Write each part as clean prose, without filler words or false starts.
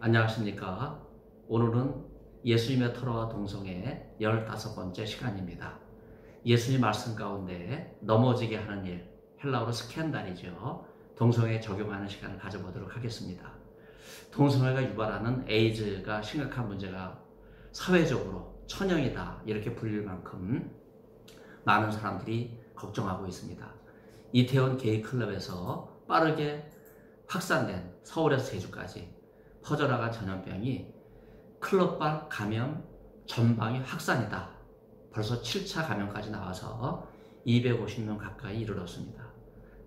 안녕하십니까. 오늘은 예수님의 토라와 동성의 15번째 시간입니다. 예수님 말씀 가운데 넘어지게 하는 일, 헬라어로 스캔달이죠. 동성애에 적용하는 시간을 가져보도록 하겠습니다. 동성애가 유발하는 에이즈가 심각한 문제가 사회적으로 천형이다 이렇게 불릴 만큼 많은 사람들이 걱정하고 있습니다. 이태원 게이클럽에서 빠르게 확산된 서울에서 제주까지 퍼져나간 전염병이 클럽발 감염 전방위 확산이다. 벌써 7차 감염까지 나와서 250명 가까이 이르렀습니다.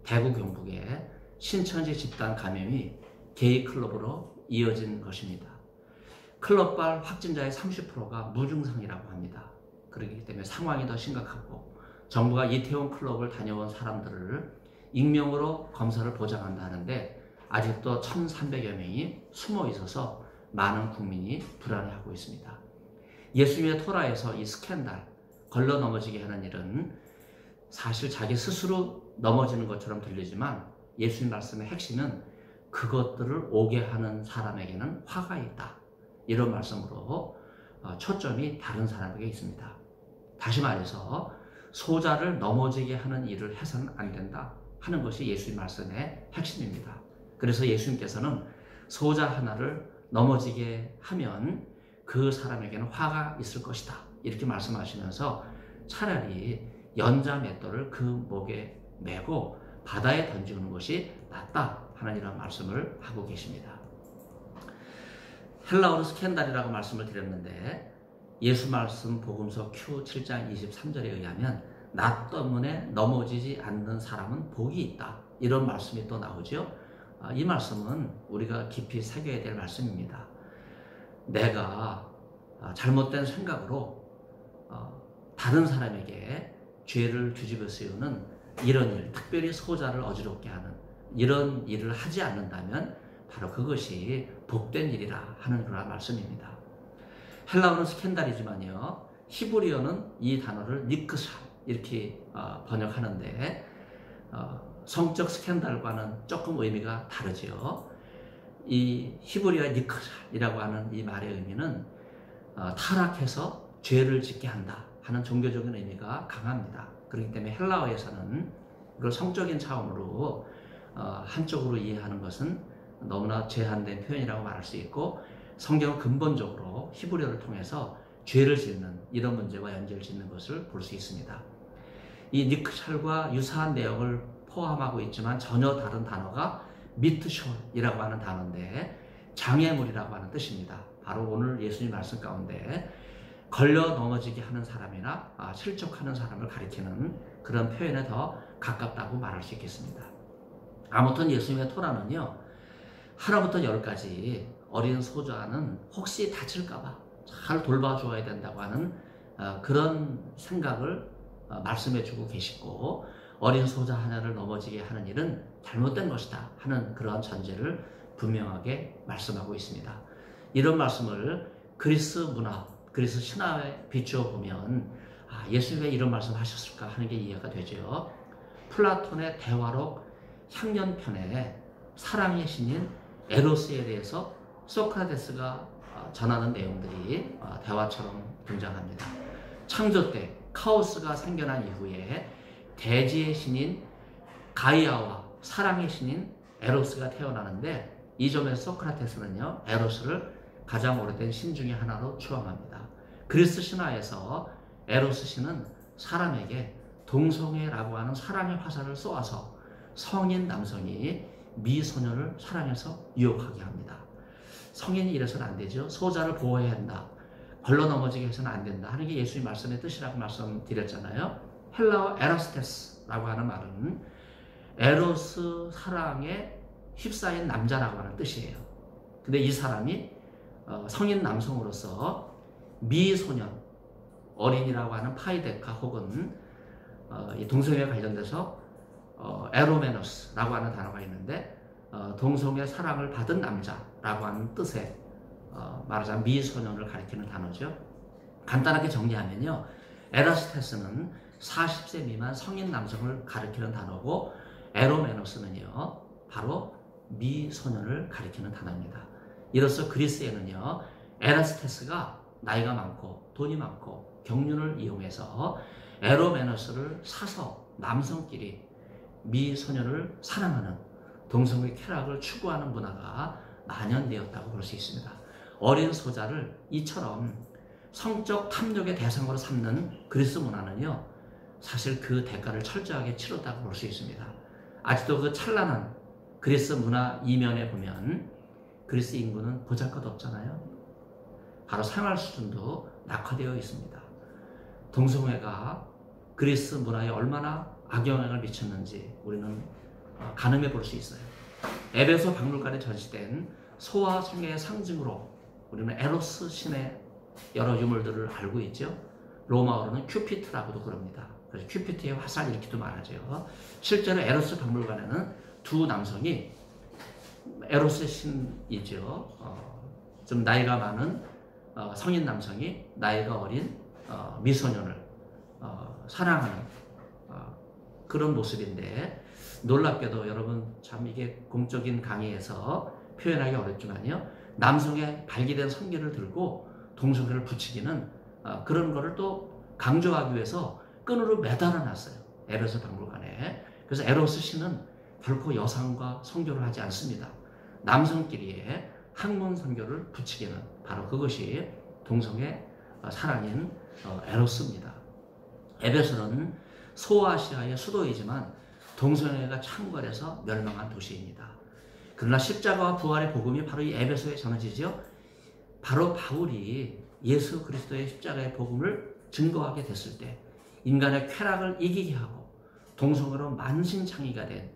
대구 경북의 신천지 집단 감염이 게이클럽으로 이어진 것입니다. 클럽발 확진자의 30%가 무증상이라고 합니다. 그렇기 때문에 상황이 더 심각하고 정부가 이태원 클럽을 다녀온 사람들을 익명으로 검사를 보장한다 하는데 아직도 1,300여 명이 숨어 있어서 많은 국민이 불안해하고 있습니다. 예수님의 토라에서 이 스캔들, 걸러 넘어지게 하는 일은 사실 자기 스스로 넘어지는 것처럼 들리지만 예수님 말씀의 핵심은 그것들을 오게 하는 사람에게는 화가 있다. 이런 말씀으로 초점이 다른 사람에게 있습니다. 다시 말해서 소자를 넘어지게 하는 일을 해서는 안 된다 하는 것이 예수님 말씀의 핵심입니다. 그래서 예수님께서는 소자 하나를 넘어지게 하면 그 사람에게는 화가 있을 것이다 이렇게 말씀하시면서 차라리 연자 맷돌을 그 목에 메고 바다에 던지는 것이 낫다 하는 이런 말씀을 하고 계십니다. 헬라어로 스캔달이라고 말씀을 드렸는데 예수 말씀 복음서 Q 7장 23절에 의하면 나 때문에 넘어지지 않는 사람은 복이 있다 이런 말씀이 또 나오죠. 이 말씀은 우리가 깊이 새겨야 될 말씀입니다. 내가 잘못된 생각으로 다른 사람에게 죄를 뒤집어 씌우는 이런 일, 특별히 소자를 어지럽게 하는 이런 일을 하지 않는다면 바로 그것이 복된 일이라 하는 그런 말씀입니다. 헬라어는 스캔달이지만요, 히브리어는 이 단어를 니크샬 이렇게 번역하는데 성적 스캔달과는 조금 의미가 다르죠. 이 히브리어 니크샬이라고 하는 이 말의 의미는 타락해서 죄를 짓게 한다 하는 종교적인 의미가 강합니다. 그렇기 때문에 헬라어에서는 이걸 성적인 차원으로 한쪽으로 이해하는 것은 너무나 제한된 표현이라고 말할 수 있고 성경은 근본적으로 히브리어를 통해서 죄를 짓는 이런 문제와 연결 짓는 것을 볼 수 있습니다. 이 니크샬과 유사한 내용을 포함하고 있지만 전혀 다른 단어가 미트숄이라고 하는 단어인데 장애물이라고 하는 뜻입니다. 바로 오늘 예수님 말씀 가운데 걸려 넘어지게 하는 사람이나 실족하는 사람을 가리키는 그런 표현에 더 가깝다고 말할 수 있겠습니다. 아무튼 예수님의 토라는요, 하나부터 10까지 어린 소자는 혹시 다칠까봐 잘 돌봐줘야 된다고 하는 그런 생각을 말씀해주고 계시고 어린 소자 하나를 넘어지게 하는 일은 잘못된 것이다 하는 그러한 전제를 분명하게 말씀하고 있습니다. 이런 말씀을 그리스 문화, 그리스 신화에 비추어 보면 예수님이 왜 이런 말씀을 하셨을까 하는 게 이해가 되죠. 플라톤의 대화록 향년편에 사랑의 신인 에로스에 대해서 소크라테스가 전하는 내용들이 대화처럼 등장합니다. 창조 때 카오스가 생겨난 이후에 대지의 신인 가이아와 사랑의 신인 에로스가 태어나는데 이 점에서 소크라테스는요, 에로스를 가장 오래된 신 중에 하나로 추앙합니다. 그리스 신화에서 에로스 신은 사람에게 동성애라고 하는 사랑의 화살을 쏘아서 성인 남성이 미소년을 사랑해서 유혹하게 합니다. 성인이 이래서는 안 되죠. 소자를 보호해야 한다. 걸러 넘어지게 해서는 안 된다 하는 게 예수님 말씀의 뜻이라고 말씀드렸잖아요. 헬라어 에로스테스라고 하는 말은 에로스 사랑에 휩싸인 남자라고 하는 뜻이에요. 근데 이 사람이 성인 남성으로서 미소년, 어린이라고 하는 파이데카 혹은 이 동성애에 관련돼서 에로메노스라고 하는 단어가 있는데 동성애 사랑을 받은 남자라고 하는 뜻의 말하자면 미소년을 가리키는 단어죠. 간단하게 정리하면요, 에라스테스는 40세 미만 성인 남성을 가리키는 단어고 에로메노스는요 바로 미소년을 가리키는 단어입니다. 이로써 그리스에는요, 에라스테스가 나이가 많고 돈이 많고 경륜을 이용해서 에로메너스를 사서 남성끼리 미소년을 사랑하는 동성의 쾌락을 추구하는 문화가 만연되었다고 볼 수 있습니다. 어린 소자를 이처럼 성적 탐욕의 대상으로 삼는 그리스 문화는요, 사실 그 대가를 철저하게 치렀다고 볼 수 있습니다. 아직도 그 찬란한 그리스 문화 이면에 보면 그리스 인구는 보잘것없잖아요. 바로 생활 수준도 낙화되어 있습니다. 동성애가 그리스 문화에 얼마나 악영향을 미쳤는지 우리는 가늠해 볼 수 있어요. 에베소 박물관에 전시된 소와 성의 상징으로 우리는 에로스 신의 여러 유물들을 알고 있죠. 로마어로는 큐피트라고도 그럽니다. 그래서 큐피트의 화살 이렇게도 말하죠. 실제로 에로스 박물관에는 두 남성이 에로스의 신이죠. 좀 나이가 많은 성인 남성이 나이가 어린 미소년을 사랑하는 그런 모습인데, 놀랍게도 여러분 참 이게 공적인 강의에서 표현하기 어렵지만요, 남성의 발기된 성기를 들고 동성애를 부추기는 그런 거를 또 강조하기 위해서 끈으로 매달아 놨어요. 에베소 박물관에. 그래서 에로스 신은 결코 여성과 성교를 하지 않습니다. 남성끼리의 학문 성교를 부추기는 바로 그것이 동성애 사랑인 에로스입니다. 에베소는 소아시아의 수도이지만 동성애가 창궐해서 멸망한 도시입니다. 그러나 십자가와 부활의 복음이 바로 이 에베소에 전해지죠. 바로 바울이 예수 그리스도의 십자가의 복음을 증거하게 됐을 때 인간의 쾌락을 이기게 하고 동성애로 만신창이가 된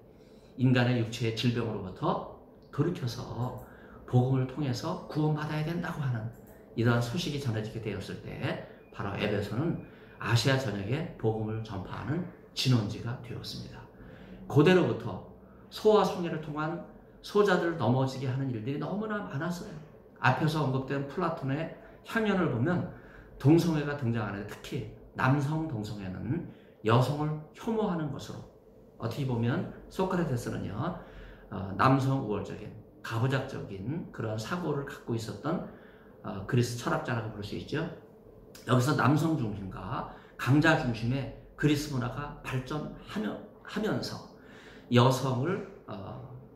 인간의 육체의 질병으로부터 돌이켜서 복음을 통해서 구원받아야 된다고 하는 이러한 소식이 전해지게 되었을 때 바로 에베소는 아시아 전역에 복음을 전파하는 진원지가 되었습니다. 고대로부터 소와 성애를 통한 소자들을 넘어지게 하는 일들이 너무나 많았어요. 앞에서 언급된 플라톤의 향연을 보면 동성애가 등장하는데, 특히 남성 동성애는 여성을 혐오하는 것으로, 어떻게 보면 소크라테스는요, 남성 우월적인 가부장적인 그런 사고를 갖고 있었던 그리스 철학자라고 볼 수 있죠. 여기서 남성 중심과 강자 중심의 그리스 문화가 발전하면서 여성을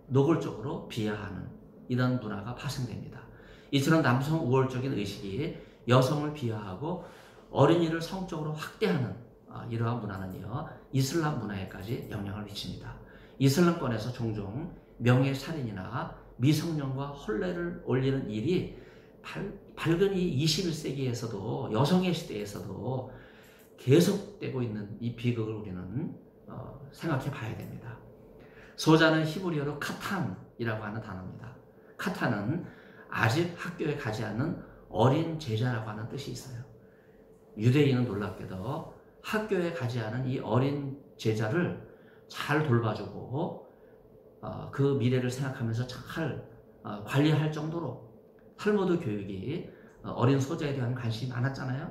노골적으로 비하하는 이런 문화가 파생됩니다. 이처럼 남성 우월적인 의식이 여성을 비하하고 어린이를 성적으로 확대하는 이러한 문화는요, 이슬람 문화에까지 영향을 미칩니다. 이슬람권에서 종종 명예살인이나 미성년과 혼례를 올리는 일이 밝은 이 21세기에서도 여성의 시대에서도 계속되고 있는 이 비극을 우리는 생각해 봐야 됩니다. 소자는 히브리어로 카탄이라고 하는 단어입니다. 카탄은 아직 학교에 가지 않는 어린 제자라고 하는 뜻이 있어요. 유대인은 놀랍게도 학교에 가지 않은 이 어린 제자를 잘 돌봐주고 그 미래를 생각하면서 잘 관리할 정도로 탈무드 교육이 어린 소자에 대한 관심이 많았잖아요.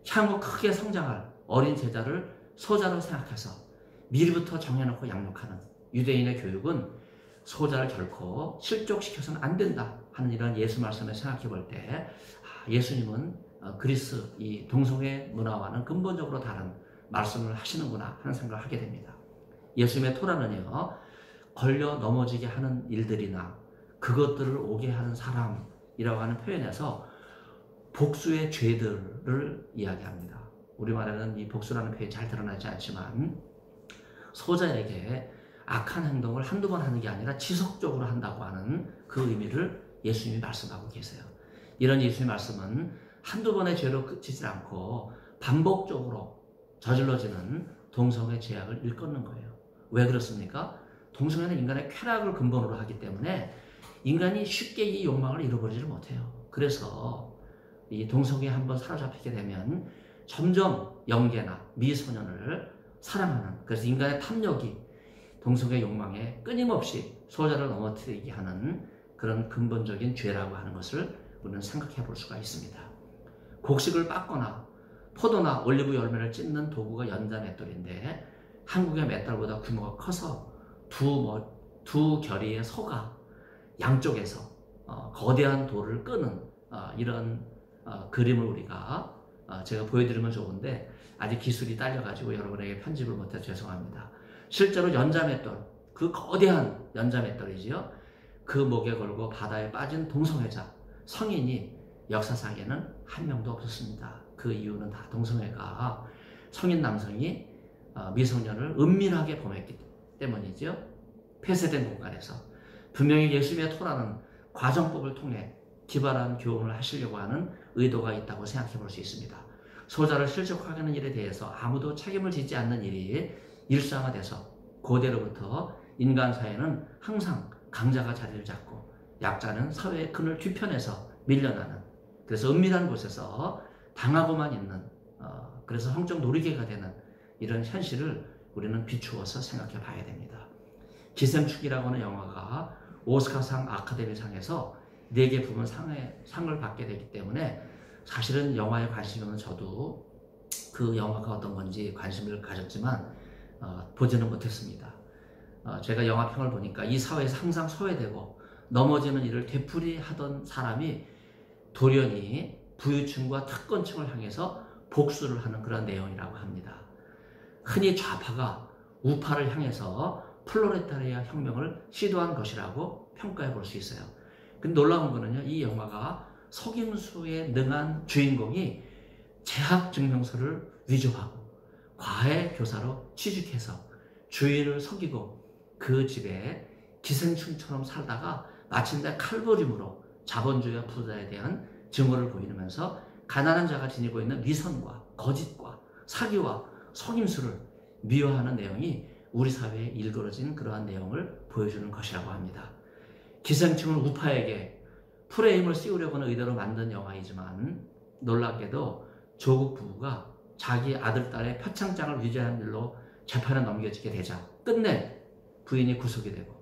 향후 크게 성장할 어린 제자를 소자로 생각해서 미리부터 정해놓고 양육하는 유대인의 교육은 소자를 결코 실족시켜서는 안 된다 하는 이런 예수 말씀을 생각해 볼 때 예수님은 그리스 이 동성애 문화와는 근본적으로 다른 말씀을 하시는구나 하는 생각을 하게 됩니다. 예수님의 토라는요, 걸려 넘어지게 하는 일들이나 그것들을 오게 하는 사람이라고 하는 표현에서 복수의 죄들을 이야기합니다. 우리말에는 이 복수라는 표현이 잘 드러나지 않지만 소자에게 악한 행동을 한두 번 하는 게 아니라 지속적으로 한다고 하는 그 의미를 예수님이 말씀하고 계세요. 이런 예수님의 말씀은 한두 번의 죄로 그치지 않고 반복적으로 저질러지는 동성애 죄악을 일컫는 거예요. 왜 그렇습니까? 동성애는 인간의 쾌락을 근본으로 하기 때문에 인간이 쉽게 이 욕망을 잃어버리지 못해요. 그래서 이 동성애에 한번 사로잡히게 되면 점점 영계나 미소년을 사랑하는, 그래서 인간의 탐욕이 동성애 욕망에 끊임없이 소자를 넘어뜨리게 하는 그런 근본적인 죄라고 하는 것을 우리는 생각해 볼 수가 있습니다. 곡식을 빻거나 포도나 올리브 열매를 찢는 도구가 연자 맷돌인데 한국의 맷돌보다 규모가 커서 두 결의의 소가 양쪽에서 거대한 돌을 끄는 이런 그림을 우리가 제가 보여드리면 좋은데 아직 기술이 딸려가지고 여러분에게 편집을 못해 죄송합니다. 실제로 연자맷돌, 그 거대한 연자맷돌이지요. 그 목에 걸고 바다에 빠진 동성애자, 성인이 역사상에는 한 명도 없었습니다. 그 이유는 다 동성애가 성인 남성이 미성년을 은밀하게 범했기 때문이죠. 폐쇄된 공간에서 분명히 예수님의 토라는 과정법을 통해 기발한 교훈을 하시려고 하는 의도가 있다고 생각해 볼 수 있습니다. 소자를 실족하는 일에 대해서 아무도 책임을 지지 않는 일이 일상화돼서 고대로부터 인간 사회는 항상 강자가 자리를 잡고 약자는 사회의 그늘 뒤편에서 밀려나는, 그래서 은밀한 곳에서 당하고만 있는, 그래서 성적 놀이개가 되는 이런 현실을 우리는 비추어서 생각해 봐야 됩니다. 기생충이라고 하는 영화가 오스카상 아카데미상에서 4개 부문 상을 받게 되기 때문에 사실은 영화에 관심이 없는 저도 그 영화가 어떤 건지 관심을 가졌지만 보지는 못했습니다. 제가 영화평을 보니까 이 사회에서 항상 소외되고 넘어지는 일을 되풀이하던 사람이 돌연히 부유층과 특권층을 향해서 복수를 하는 그런 내용이라고 합니다. 흔히 좌파가 우파를 향해서 플로레타리아 혁명을 시도한 것이라고 평가해 볼 수 있어요. 근데 놀라운 거는요, 이 영화가 속임수에 능한 주인공이 재학 증명서를 위조하고 과외 교사로 취직해서 주인을 속이고 그 집에 기생충처럼 살다가 마침내 칼부림으로 자본주의와 부자에 대한 증오를 보이면서 가난한 자가 지니고 있는 위선과 거짓과 사기와 속임수를 미화하는 내용이 우리 사회에 일그러진 그러한 내용을 보여주는 것이라고 합니다. 기생충을 우파에게 프레임을 씌우려고 하는 의도로 만든 영화이지만 놀랍게도 조국 부부가 자기 아들, 딸의 표창장을 위조한 일로 재판에 넘겨지게 되자 끝내 부인이 구속이 되고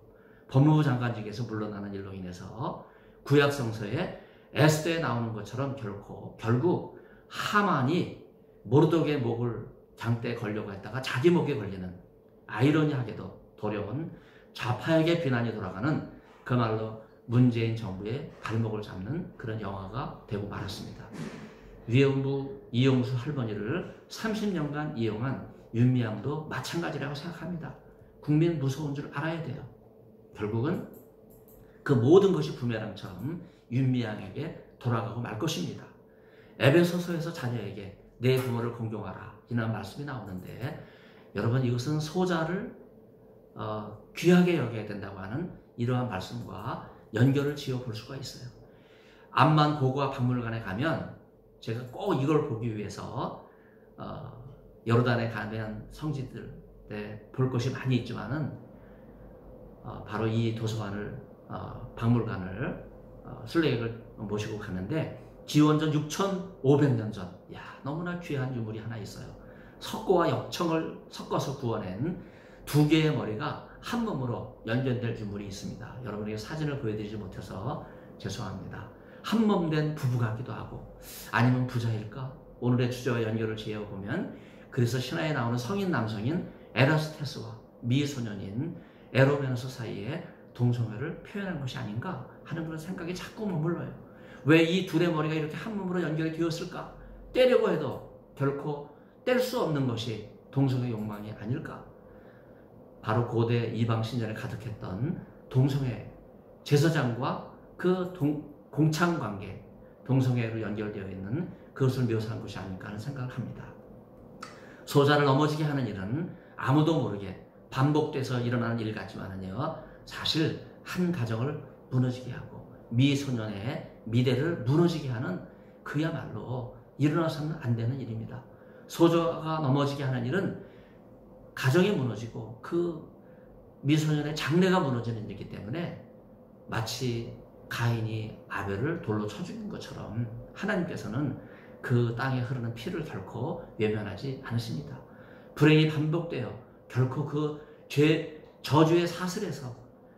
법무부 장관직에서 물러나는 일로 인해서 구약성서에 에스더에 나오는 것처럼 결국 하만이 모르독의 목을 장대에 걸려고 했다가 자기 목에 걸리는, 아이러니하게도 도려운 좌파에게 비난이 돌아가는 그말로 문재인 정부의 발목을 잡는 그런 영화가 되고 말았습니다. 위안부 이용수 할머니를 30년간 이용한 윤미향도 마찬가지라고 생각합니다. 국민 무서운 줄 알아야 돼요. 결국은 그 모든 것이 부메랑처럼 윤미향에게 돌아가고 말 것입니다. 에베소서에서 자녀에게 내 부모를 공경하라 이런 말씀이 나오는데, 여러분 이것은 소자를 귀하게 여겨야 된다고 하는 이러한 말씀과 연결을 지어 볼 수가 있어요. 암만 고고학 박물관에 가면 제가 꼭 이걸 보기 위해서 요르단에 가면 성지들에 볼 것이 많이 있지만은 바로 이 도서관을 박물관을 순례객을 모시고 가는데 기원전 6,500년 전, 너무나 귀한 유물이 하나 있어요. 석고와 역청을 섞어서 구워낸 2개의 머리가 한 몸으로 연결될 유물이 있습니다. 여러분에게 사진을 보여드리지 못해서 죄송합니다. 한 몸 된 부부 같기도 하고, 아니면 부자일까? 오늘의 주제와 연결을 지어보면, 그래서 신화에 나오는 성인 남성인 에라스테스와 미소년인 에로메너스 사이에 동성애를 표현한 것이 아닌가 하는 그런 생각이 자꾸 머물러요. 왜 이 둘의 머리가 이렇게 한 몸으로 연결이 되었을까? 떼려고 해도 결코 뗄 수 없는 것이 동성애 욕망이 아닐까? 바로 고대 이방 신전에 가득했던 동성애 제사장과 그 공창관계, 동성애로 연결되어 있는 그것을 묘사한 것이 아닐까 하는 생각을 합니다. 소자를 넘어지게 하는 일은 아무도 모르게 반복돼서 일어나는 일 같지만은요, 사실 한 가정을 무너지게 하고 미소년의 미래를 무너지게 하는 그야말로 일어나서는 안 되는 일입니다. 소자가 넘어지게 하는 일은 가정이 무너지고 그 미소년의 장래가 무너지는 일이기 때문에 마치 가인이 아벨을 돌로 쳐 죽인 것처럼 하나님께서는 그 땅에 흐르는 피를 결코 외면하지 않으십니다. 불행이 반복되어 결코 그 저주의 사슬에서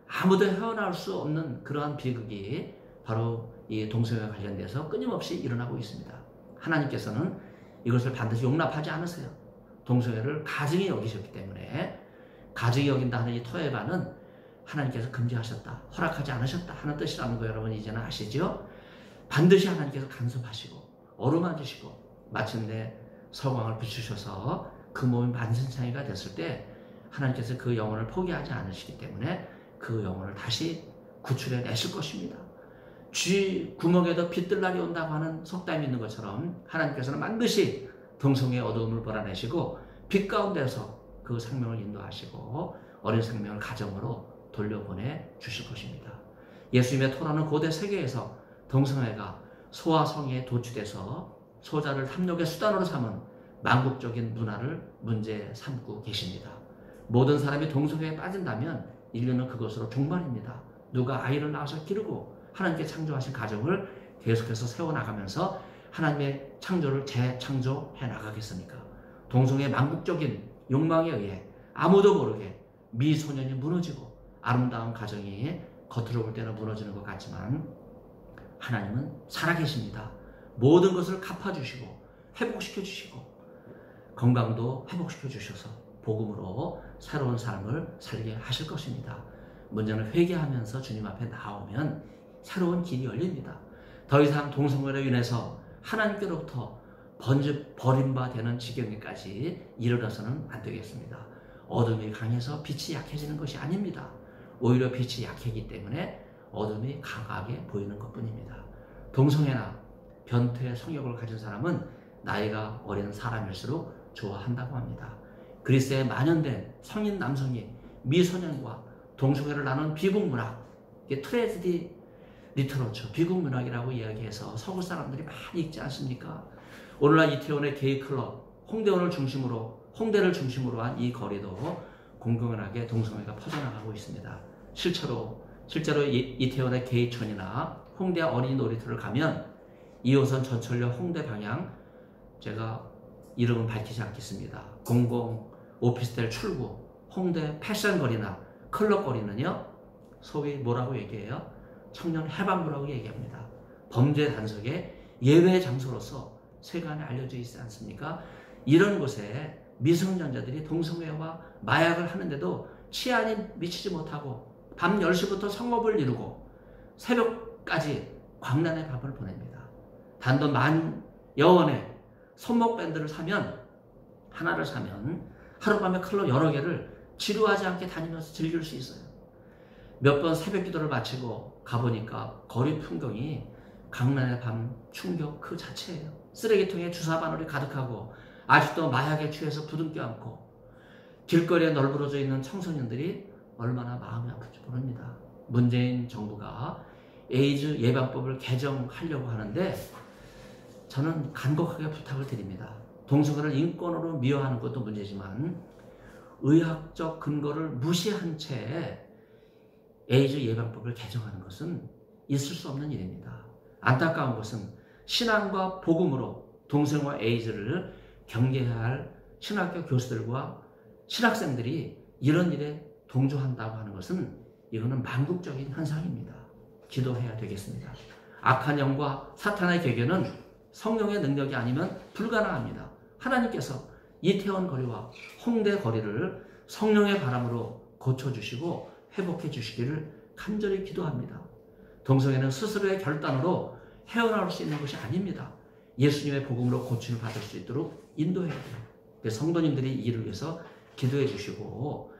아무도 헤어나올 수 없는 그러한 비극이 바로 이 동성애와 관련돼서 끊임없이 일어나고 있습니다. 하나님께서는 이것을 반드시 용납하지 않으세요. 동성애를 가증히 여기셨기 때문에, 가증히 여긴다 하는 이 토해반은 하나님께서 금지하셨다, 허락하지 않으셨다 하는 뜻이라는 거 여러분 이제는 아시죠? 반드시 하나님께서 간섭하시고 어루만지시고 마침내 서광을 비추셔서 그 몸이 만신창이가 됐을 때 하나님께서 그 영혼을 포기하지 않으시기 때문에 그 영혼을 다시 구출해 내실 것입니다. 쥐 구멍에도 빛들 날이 온다고 하는 속담이 있는 것처럼 하나님께서는 반드시 동성의 어두움을 몰아내시고 빛 가운데서 그 생명을 인도하시고 어린 생명을 가정으로 돌려보내 주실 것입니다. 예수님의 토라는 고대 세계에서 동성애가 소와 성에 도취돼서 소자를 탐욕의 수단으로 삼은 만국적인 문화를 문제 삼고 계십니다. 모든 사람이 동성애에 빠진다면 인류는 그것으로 종말입니다. 누가 아이를 낳아서 기르고 하나님께 창조하신 가정을 계속해서 세워나가면서 하나님의 창조를 재창조해 나가겠습니까? 동성애의 만국적인 욕망에 의해 아무도 모르게 미소년이 무너지고 아름다운 가정이 겉으로 볼 때는 무너지는 것 같지만 하나님은 살아계십니다. 모든 것을 갚아주시고 회복시켜주시고 건강도 회복시켜주셔서 복음으로 새로운 삶을 살게 하실 것입니다. 문제는 회개하면서 주님 앞에 나오면 새로운 길이 열립니다. 더 이상 동성애로 인해서 하나님께로부터 버림받는 지경에까지 이르러서는 안 되겠습니다. 어둠이 강해서 빛이 약해지는 것이 아닙니다. 오히려 빛이 약하기 때문에 어둠이 강하게 보이는 것뿐입니다. 동성애나 변태의 성욕을 가진 사람은 나이가 어린 사람일수록 좋아한다고 합니다. 그리스에 만연된 성인 남성이 미소년과 동성애를 나눈 비극 문학, 트레지디 리터러처, 비극 문학이라고 이야기해서 서구 사람들이 많이 읽지 않습니까? 오늘날 이태원의 게이 클럽, 홍대를 중심으로 한 이 거리도 공공연하게 동성애가 퍼져나가고 있습니다. 실제로 이태원의 게이촌이나 홍대 어린이 놀이터를 가면 2호선 전철역 홍대 방향, 제가 이름은 밝히지 않겠습니다. 공공 오피스텔 출구, 홍대 패션거리나 클럽거리는요, 소위 뭐라고 얘기해요? 청년 해방부라고 얘기합니다. 범죄 단속의 예외 장소로서 세간에 알려져 있지 않습니까? 이런 곳에 미성년자들이 동성애와 마약을 하는데도 치안이 미치지 못하고 밤 10시부터 성업을 이루고 새벽까지 광란의 밤을 보냅니다. 단돈 10,000원에 손목밴드를 하나를 사면 하룻밤에 클럽 여러 개를 지루하지 않게 다니면서 즐길 수 있어요. 몇 번 새벽 기도를 마치고 가보니까 거리 풍경이 강란의 밤 충격 그 자체예요. 쓰레기통에 주사 바늘이 가득하고 아직도 마약에 취해서 부둥켜 안고 길거리에 널브러져 있는 청소년들이 얼마나 마음이 아픈지 모릅니다. 문재인 정부가 에이즈 예방법을 개정하려고 하는데 저는 간곡하게 부탁을 드립니다. 동성애를 인권으로 미화하는 것도 문제지만 의학적 근거를 무시한 채 에이즈 예방법을 개정하는 것은 있을 수 없는 일입니다. 안타까운 것은 신앙과 복음으로 동성애와 에이즈를 경계해야 할 신학교 교수들과 신학생들이 이런 일에 동조한다고 하는 것은 이거는 만국적인 현상입니다. 기도해야 되겠습니다. 악한 영과 사탄의 계계는 성령의 능력이 아니면 불가능합니다. 하나님께서 이태원 거리와 홍대 거리를 성령의 바람으로 고쳐주시고 회복해 주시기를 간절히 기도합니다. 동성애는 스스로의 결단으로 헤어나올 수 있는 것이 아닙니다. 예수님의 복음으로 고침을 받을 수 있도록 인도해야 돼요. 성도님들이 이 일을 위해서 기도해 주시고,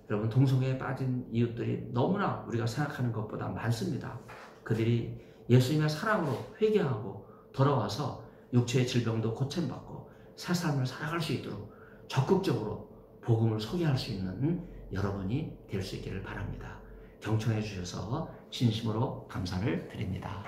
여러분 동성애에 빠진 이웃들이 너무나 우리가 생각하는 것보다 많습니다. 그들이 예수님의 사랑으로 회개하고 돌아와서 육체의 질병도 고침받고 새 삶을 살아갈 수 있도록 적극적으로 복음을 소개할 수 있는 여러분이 될 수 있기를 바랍니다. 경청해 주셔서 진심으로 감사를 드립니다.